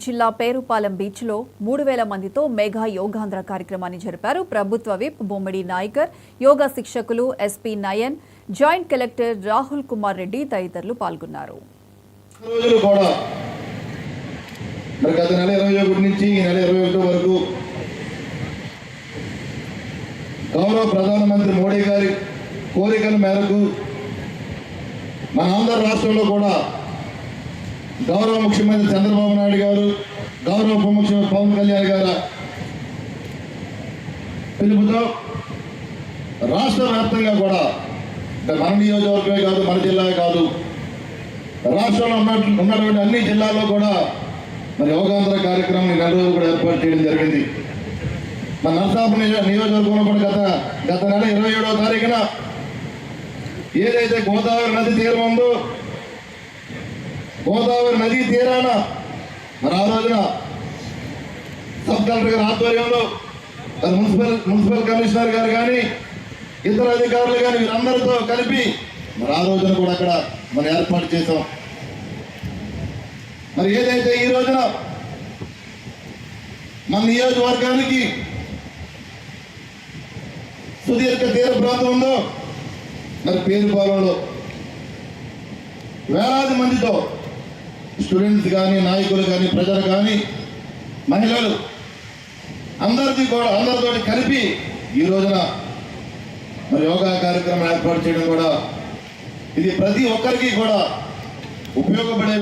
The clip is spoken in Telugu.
జిల్లా పేరుపాలెం బీచ్ లో 3000 మందితో మెగా యోగాంధ్ర కార్యక్రమాన్ని జరిపారు. ప్రభుత్వ విప్ బొమ్మిడి నాయకర్, యోగా శిక్షకులు SP Nayan, joint collector Rahul Kumar Reddy తదితరులు పాల్గొన్నారు. గౌరవ ప్రధానమంత్రి మోడీ గారి కోరికల మేరకు మన ఆంధ్ర రాష్ట్రంలో కూడా గౌరవ ముఖ్యమంత్రి చంద్రబాబు నాయుడు గారు, గౌరవ ఉప ముఖ్యమంత్రి పవన్ కళ్యాణ్ గారు పిలుపుతో రాష్ట్ర వ్యాప్తంగా కూడా మన నియోజకవర్గమే కాదు, మన జిల్లా కాదు, రాష్ట్రంలో ఉన్నటువంటి అన్ని జిల్లాల్లో కూడా మరి యోగాంధ్ర కార్యక్రమం 2 రోజులు కూడా ఏర్పాటు చేయడం జరిగింది. మన నరసాపురం నియోజకవర్గంలో కూడా గత నెల 27వ తారీఖున ఏదైతే గోదావరి నది తీరం ఉందో, గోదావరి నదీ తీరాన మరి ఆ రోజున సబ్ కలెక్టర్ గారి ఆధ్వర్యంలో మున్సిపల్ కమిషనర్ గారు కానీ ఇతర అధికారులు కానీ వీరందరితో కలిపి మరి ఆ రోజున కూడా అక్కడ మనం ఏర్పాటు చేసాం. మరి ఏదైతే ఈ రోజున మన నియోజకవర్గానికి సుదీర్ఘ తీర ప్రాంతం ఉందో, మరి పేరుపాలెంలో వేలాది మందితో స్టూడెంట్స్ కానీ, నాయకులు కానీ, ప్రజలు కానీ, మహిళలు అందరితో కలిపి ఈ రోజున మరి యోగా కార్యక్రమం ఏర్పాటు చేయడం కూడా ఇది ప్రతి ఒక్కరికి కూడా ఉపయోగపడే